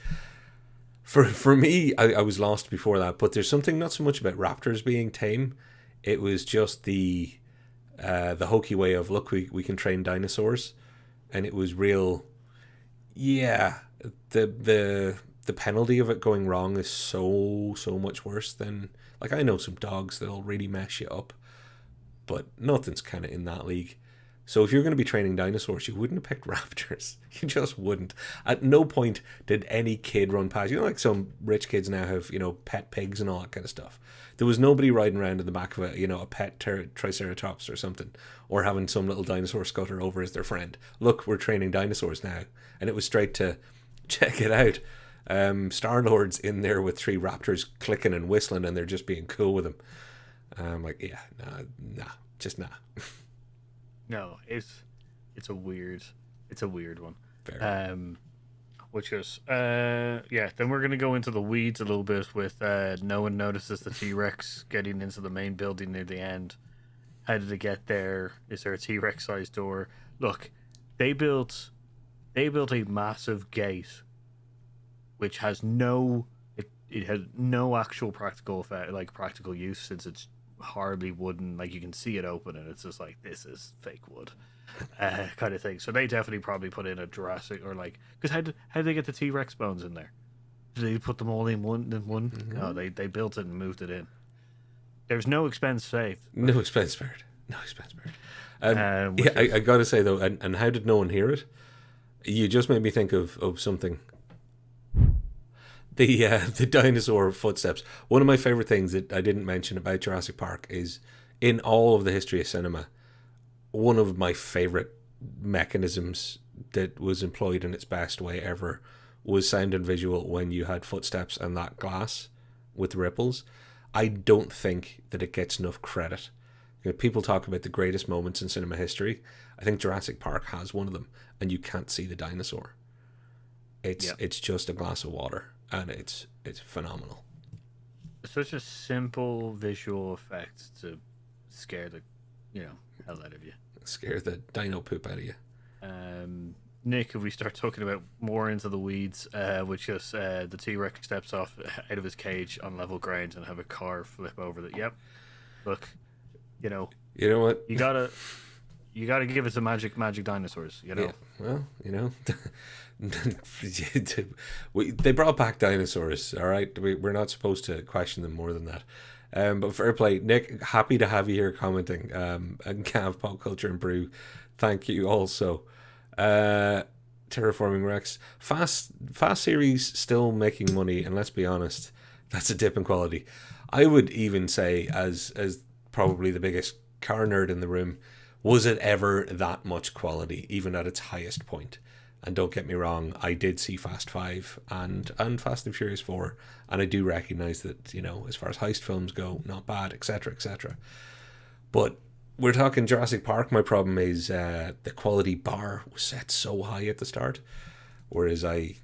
For me, I was lost before that, but there's something not so much about raptors being tame. It was just the hokey way of, look, we can train dinosaurs, and it was real. Yeah, the penalty of it going wrong is so much worse than, like, I know some dogs that'll really mess you up, but nothing's kind of in that league. So if you're going to be training dinosaurs, you wouldn't have picked raptors. You just wouldn't. At no point did any kid run past. Like some rich kids now have, pet pigs and all that kind of stuff. There was nobody riding around in the back of a pet triceratops or something, or having some little dinosaur scutter over as their friend. Look, we're training dinosaurs now. And it was straight to, check it out. Star-Lord's in there with 3 raptors clicking and whistling, and they're just being cool with him. Like, yeah, nah, just nah. No, it's a weird one. Fair. Which is yeah. Then we're gonna go into the weeds a little bit with no one notices the T-Rex getting into the main building near the end. How did it get there? Is there a T-Rex sized door? Look, they built a massive gate, which has it has no actual practical effect, like practical use, since it's horribly wooden. Like, you can see it open and it's just like, this is fake wood kind of thing. So they definitely probably put in a Jurassic, or like, because how did they get the T-Rex bones in there? They put them all in one. Mm-hmm. No, they built it and moved it in. There's no expense saved. No expense spared. No expense spared. Which Yeah, is I got to say though, and how did no one hear it? You just made me think of something. The dinosaur footsteps. One of my favorite things that I didn't mention about Jurassic Park is in all of the history of cinema, one of my favorite mechanisms that was employed in its best way ever was sound and visual when you had footsteps and that glass with ripples. I don't think that it gets enough credit. You know, people talk about the greatest moments in cinema history. I think Jurassic Park has one of them, and you can't see the dinosaur. It's just a glass of water, and it's phenomenal. such a simple visual effect to scare the hell out of you. Scare the dino poop out of you. Nick, if we start talking about more into the weeds, which is the T-Rex steps off out of his cage on level ground and have a car flip over that. Yep. Look, You know what? you gotta give it to magic dinosaurs. Yeah. Well, they brought back dinosaurs. All right, we're not supposed to question them more than that. But fair play, Nick. Happy to have you here commenting. And Cav Pop Culture and Brew, thank you also. Terraforming Rex, fast series still making money, and let's be honest, that's a dip in quality. I would even say, as probably the biggest car nerd in the room, was it ever that much quality, even at its highest point? And don't get me wrong, I did see Fast 5 and Fast and Furious 4, and I do recognise that, as far as heist films go, not bad, etc., etc. But we're talking Jurassic Park. My problem is the quality bar was set so high at the start, whereas I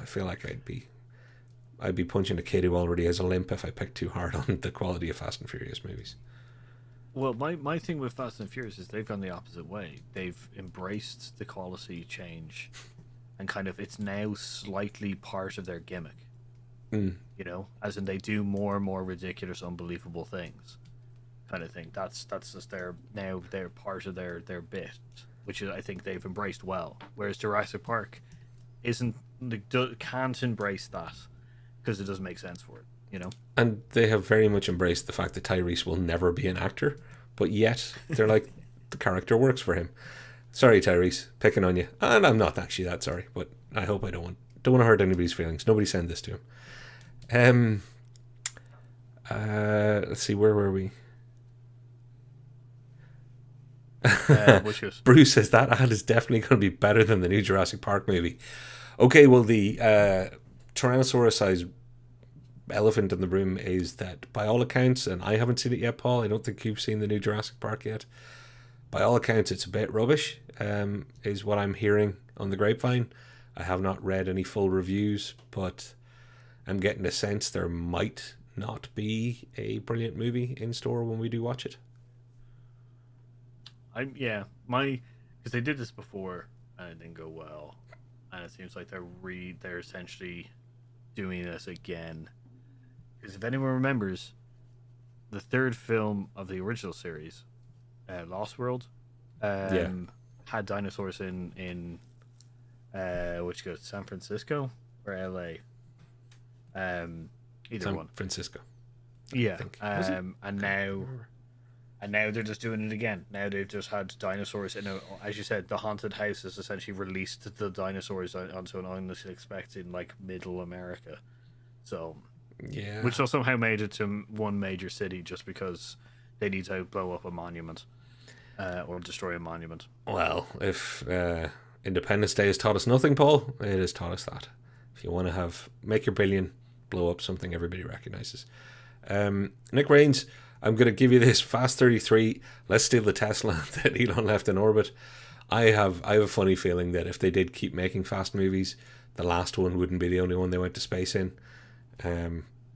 feel like I'd be punching a kid who already has a limp if I picked too hard on the quality of Fast and Furious movies. Well, my thing with Fast and Furious is they've gone the opposite way. They've embraced the quality change, and kind of it's now slightly part of their gimmick. As in they do more and more ridiculous, unbelievable things, kind of thing. That's just they're part of their bit, which I think they've embraced well. Whereas Jurassic Park can't embrace that because it doesn't make sense for it. And they have very much embraced the fact that Tyrese will never be an actor, but yet they're like, the character works for him. Sorry, Tyrese, picking on you. And I'm not actually that sorry, but I hope I don't want to hurt anybody's feelings. Nobody send this to him. Let's see, where were we? Bruce says that ad is definitely going to be better than the new Jurassic Park movie. Okay, well, the Tyrannosaurus-sized elephant in the room is that, by all accounts, and I haven't seen it yet, Paul, I don't think you've seen the new Jurassic Park yet, by all accounts it's a bit rubbish, is what I'm hearing on the grapevine. I have not read any full reviews, but I'm getting a sense there might not be a brilliant movie in store when we do watch it. Because they did this before and it didn't go well, and it seems like they're essentially doing this again. Because if anyone remembers, the third film of the original series, Lost World, had dinosaurs in which goes San Francisco or LA, either San one. Francisco. Yeah, and now they're just doing it again. Now they've just had dinosaurs as you said, the haunted house has essentially released the dinosaurs onto an unexpected middle America. So. Yeah. Which will somehow made it to one major city just because they need to blow up a monument or destroy a monument. Well, if Independence Day has taught us nothing, Paul, it has taught us that. If you want to make your billion, blow up something everybody recognizes. Nick Rains, I'm going to give you this Fast 33. Let's steal the Tesla that Elon left in orbit. I have a funny feeling that if they did keep making Fast movies, the last one wouldn't be the only one they went to space in.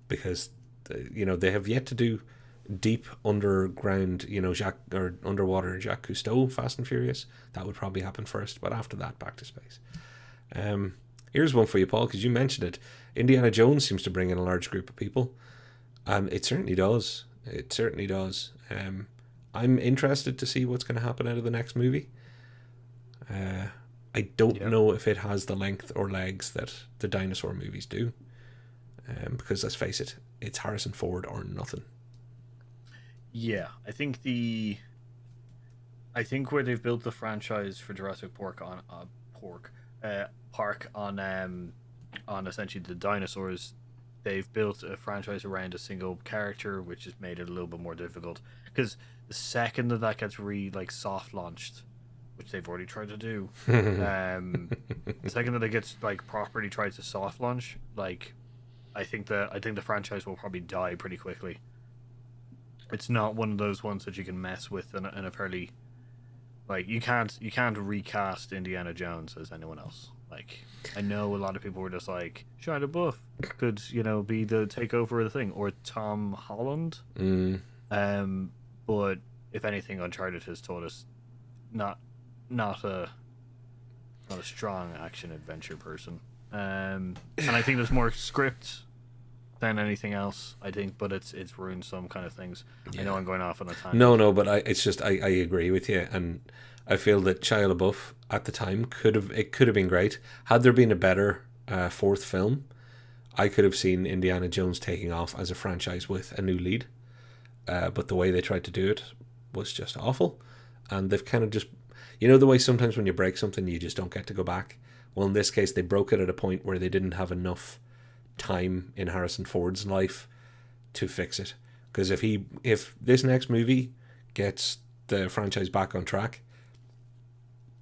Because they have yet to do deep underground, underwater Jacques Cousteau Fast and Furious. That would probably happen first, but after that, back to space. Here's one for you, Paul, because you mentioned it. Indiana Jones seems to bring in a large group of people. It certainly does. It certainly does. I'm interested to see what's going to happen out of the next movie. I don't know if it has the length or legs that the dinosaur movies do. Because let's face it, it's Harrison Ford or nothing. Yeah, I think where they've built the franchise for Jurassic Park on essentially the dinosaurs, they've built a franchise around a single character, which has made it a little bit more difficult. Because the second that gets soft launched, which they've already tried to do, the second that it gets properly tried to soft launch, I think the franchise will probably die pretty quickly. It's not one of those ones that you can mess with in a fairly you can't recast Indiana Jones as anyone else. I know a lot of people were just like Shia LaBeouf could be the takeover of the thing, or Tom Holland. But if anything, Uncharted has taught us not a strong action adventure person. And I think there's more script than anything else, I think, but it's ruined some kind of things. Yeah. I know I'm going off on a tangent. No, but I agree with you, and I feel that Shia LaBeouf at the time could have been great. Had there been a better fourth film, I could have seen Indiana Jones taking off as a franchise with a new lead. But the way they tried to do it was just awful, and they've kind of just, the way sometimes when you break something you just don't get to go back. Well, in this case, they broke it at a point where they didn't have enough time in Harrison Ford's life to fix it. Because if this next movie gets the franchise back on track,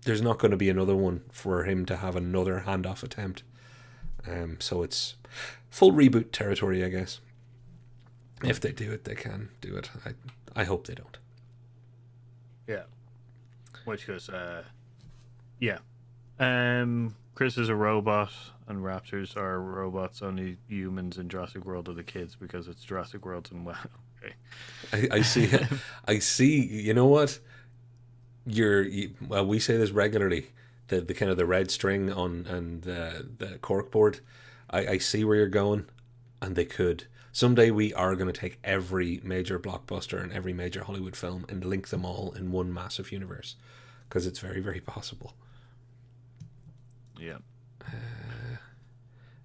there's not going to be another one for him to have another handoff attempt. So it's full reboot territory, I guess. If they do it, they can do it. I hope they don't. Yeah. Which goes, yeah. Chris is a robot, and raptors are robots. Only humans in Jurassic World are the kids because it's Jurassic World, and okay. I see. I see. You know what? Well, we say this regularly. The kind of the red string on and the cork board. I see where you're going, and they could. Someday we are going to take every major blockbuster and every major Hollywood film and link them all in one massive universe, because it's very, very possible. Yeah.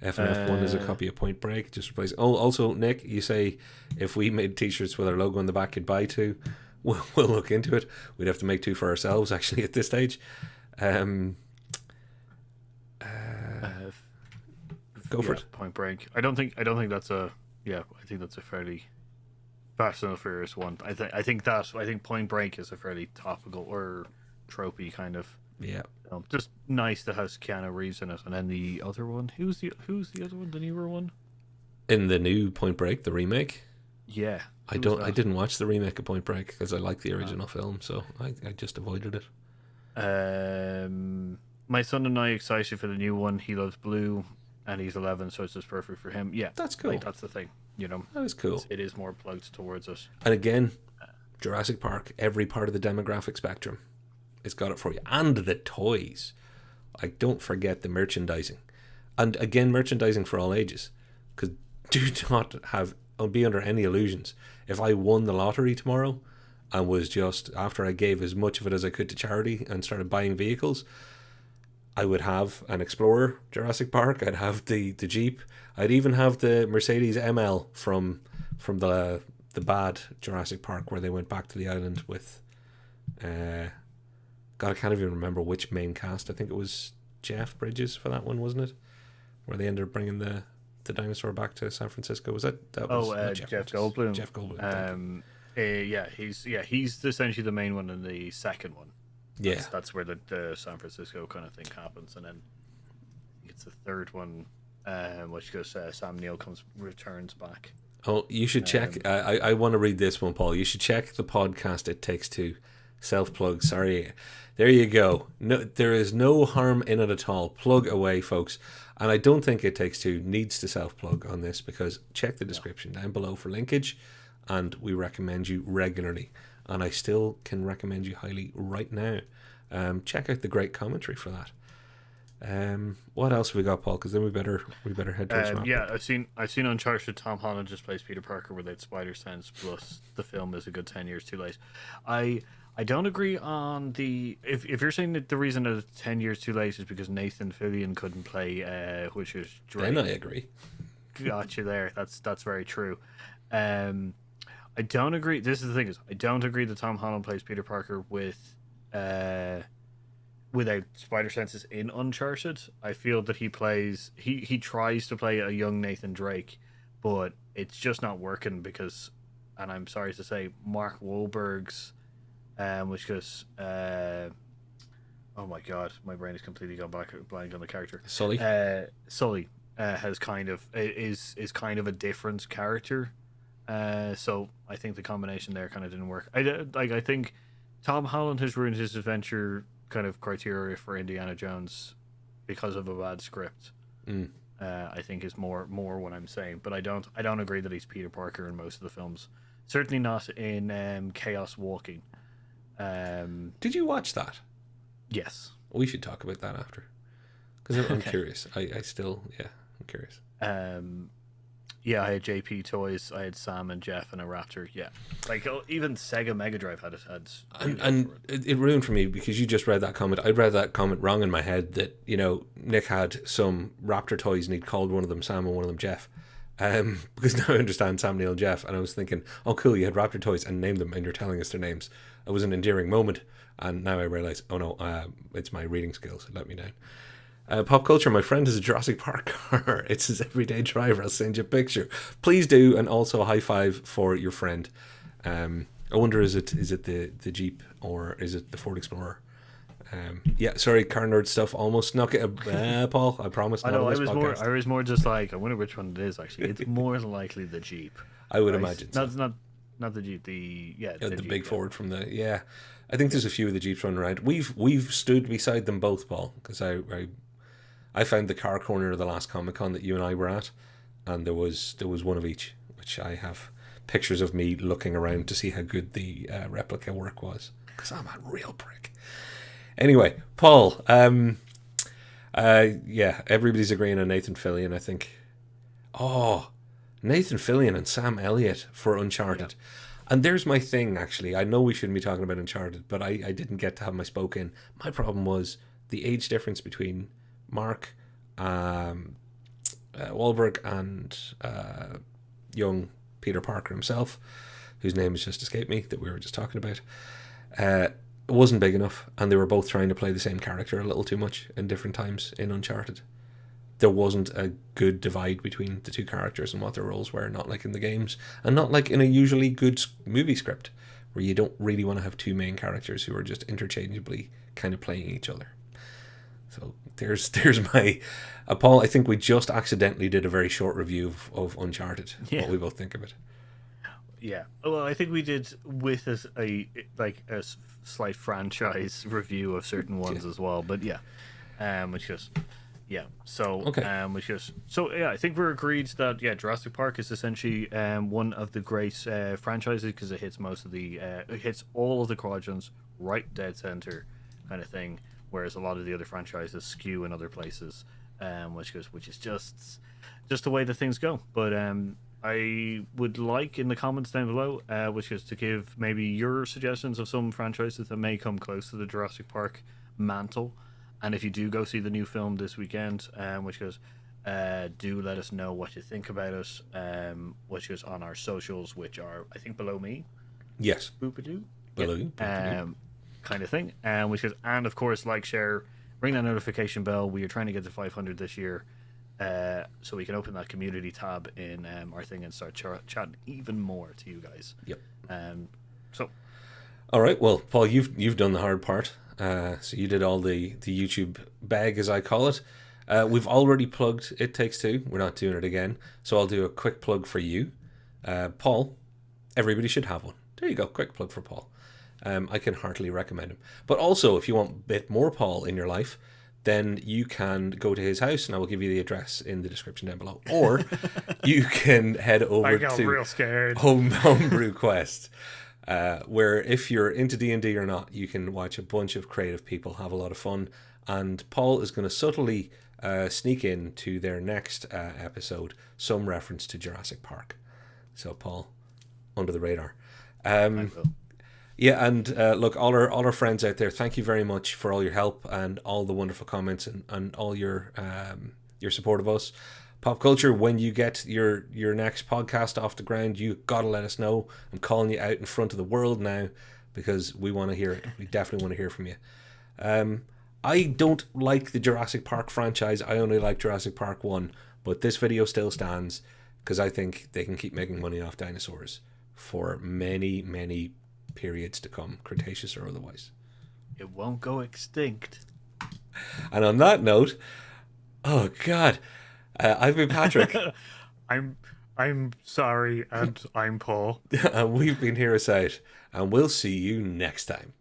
FNF1 is a copy of Point Break. Just replace. Oh, also, Nick, you say if we made t-shirts with our logo on the back, you'd buy two. We'll look into it. We'd have to make two for ourselves, actually, at this stage. Go for it. Point Break. I don't think that's a. Yeah, I think that's a fairly Fast and Furious one. I think Point Break is a fairly topical or tropey kind of. Yeah. Just nice that has Keanu Reeves in it, and then the other one. Who's the other one? The newer one? In the new Point Break, the remake. Yeah. I didn't watch the remake of Point Break because I like the original film, so I just avoided it. My son and I are excited for the new one. He loves blue, and he's 11, so it's just perfect for him. Yeah, that's cool. That's the thing. That is cool. It is more plugged towards us. And again, Jurassic Park, every part of the demographic spectrum. It's got it for you. And the toys. Don't forget the merchandising. And again, merchandising for all ages. Because do not be under any illusions. If I won the lottery tomorrow and was just, after I gave as much of it as I could to charity and started buying vehicles, I would have an Explorer Jurassic Park. I'd have the Jeep. I'd even have the Mercedes ML from the bad Jurassic Park where they went back to the island with... God, I can't even remember which main cast. I think it was Jeff Bridges for that one, wasn't it? Where they ended up bringing the dinosaur back to San Francisco. Was that was Jeff Goldblum. Jeff Goldblum. He's essentially the main one in the second one. That's where the San Francisco kind of thing happens, and then I think it's the third one, which goes Sam Neill returns back. Oh, you should check. I want to read this one, Paul. You should check the podcast It Takes Two. Self-plug, sorry. There you go. No, there is no harm in it at all. Plug away, folks. And I don't think It Takes Two needs to self-plug on this, because check the description down below for linkage, and we recommend you regularly. And I still can recommend you highly right now. Check out the great commentary for that. What else have we got, Paul? Because then we better head towards wrap. Yeah, I've seen Uncharted. Tom Holland just plays Peter Parker without spider sense. Plus, the film is a good 10 years too late. I don't agree on the... If you're saying that the reason that it's 10 years too late is because Nathan Fillion couldn't play which is Drake. Then I agree. got you there. That's very true. Um, I don't agree. This is the thing: is I don't agree that Tom Holland plays Peter Parker uh, without spider senses in Uncharted. I feel that he tries to play a young Nathan Drake, but it's just not working because, and I'm sorry to say, Mark Wahlberg's, which goes, oh my god, my brain has completely gone blank on the character. Sully. Sully has kind of is kind of a different character. So I think the combination there kind of didn't work. I think Tom Holland has ruined his adventure kind of criteria for Indiana Jones because of a bad script. I think is more what I'm saying, but I don't agree that he's Peter Parker in most of the films. Certainly not in Chaos Walking. Did you watch that? Yes. We should talk about that after, because I'm curious. I still, I'm curious. Yeah, I had JP toys. I had Sam and Jeff and a Raptor. Yeah, like even Sega Mega Drive had and it ruined for me because you just read that comment. I read that comment wrong in my head that Nick had some Raptor toys and he'd called one of them Sam and one of them Jeff. Because now I understand Sam, Neil, and Jeff, and I was thinking, oh cool, you had Raptor toys and named them, and you're telling us their names. It was an endearing moment, and now I realise, oh no, it's my reading skills that let me down. Pop culture, my friend has a Jurassic Park car. It's his everyday driver. I'll send you a picture. Please do, and also a high five for your friend. I wonder, is it the Jeep or is it the Ford Explorer? Yeah, sorry, car nerd stuff. Almost snuck it, Paul. I promise. I know. I was more just like, I wonder which one it is. Actually, it's more than likely the Jeep. I would imagine. So. Not the Jeep. The Jeep, big Ford from the I think there's a few of the Jeeps running around. We've stood beside them both, Paul, because I found the car corner of the last Comic-Con that you and I were at, and there was one of each, which I have pictures of me looking around to see how good the replica work was, because I'm a real prick. Anyway, Paul, everybody's agreeing on Nathan Fillion, I think. Oh, Nathan Fillion and Sam Elliott for Uncharted. Yeah. And there's my thing, actually. I know we shouldn't be talking about Uncharted, but I didn't get to have my spoke in. My problem was the age difference between Mark Wahlberg and young Peter Parker himself, whose name has just escaped me, that we were just talking about. It wasn't big enough, and they were both trying to play the same character a little too much in different times in Uncharted. There wasn't a good divide between the two characters and what their roles were, not like in the games, and not like in a usually good movie script, where you don't really want to have two main characters who are just interchangeably kind of playing each other. So there's my Paul. I think we just accidentally did a very short review of Uncharted. Yeah. What we both think of it. Yeah. Well, I think we did with a slight franchise review of certain ones as well. But yeah, which is So okay. I think we're agreed that Jurassic Park is essentially one of the great franchises because it hits it hits all of the quadrants right dead center kind of thing. Whereas a lot of the other franchises skew in other places, which is just the way that things go. But I would like in the comments down below, which is to give maybe your suggestions of some franchises that may come close to the Jurassic Park mantle. And if you do go see the new film this weekend, do let us know what you think about it, which is on our socials, which are, I think, below me. Yes. Boop-a-doo. Below you. Kind of thing, and of course, like, share, ring that notification bell. We are trying to get to 500 this year, so we can open that community tab in our thing and start chatting even more to you guys. Yep. So, all right. Well, Paul, you've done the hard part. So you did all the YouTube bag, as I call it. We've already plugged It Takes Two. We're not doing it again, so I'll do a quick plug for you, Paul. Everybody should have one. There you go. Quick plug for Paul. I can heartily recommend him. But also, if you want a bit more Paul in your life, then you can go to his house, and I will give you the address in the description down below. Or you can head over to real scared. Homebrew Quest, where if you're into D&D or not, you can watch a bunch of creative people have a lot of fun. And Paul is going to subtly sneak into their next episode some reference to Jurassic Park. So, Paul, under the radar. I will. Yeah, and look, all our friends out there, thank you very much for all your help and all the wonderful comments and all your support of us. Pop Culture, when you get your next podcast off the ground, you gotta let us know. I'm calling you out in front of the world now because we want to hear it. We definitely want to hear from you. I don't like the Jurassic Park franchise. I only like Jurassic Park 1, but this video still stands because I think they can keep making money off dinosaurs for many, many periods to come, Cretaceous or otherwise. It won't go extinct. And on that note, oh God, I've been Patrick. I'm sorry, and I'm Paul. And we've been Here Us Out, and we'll see you next time.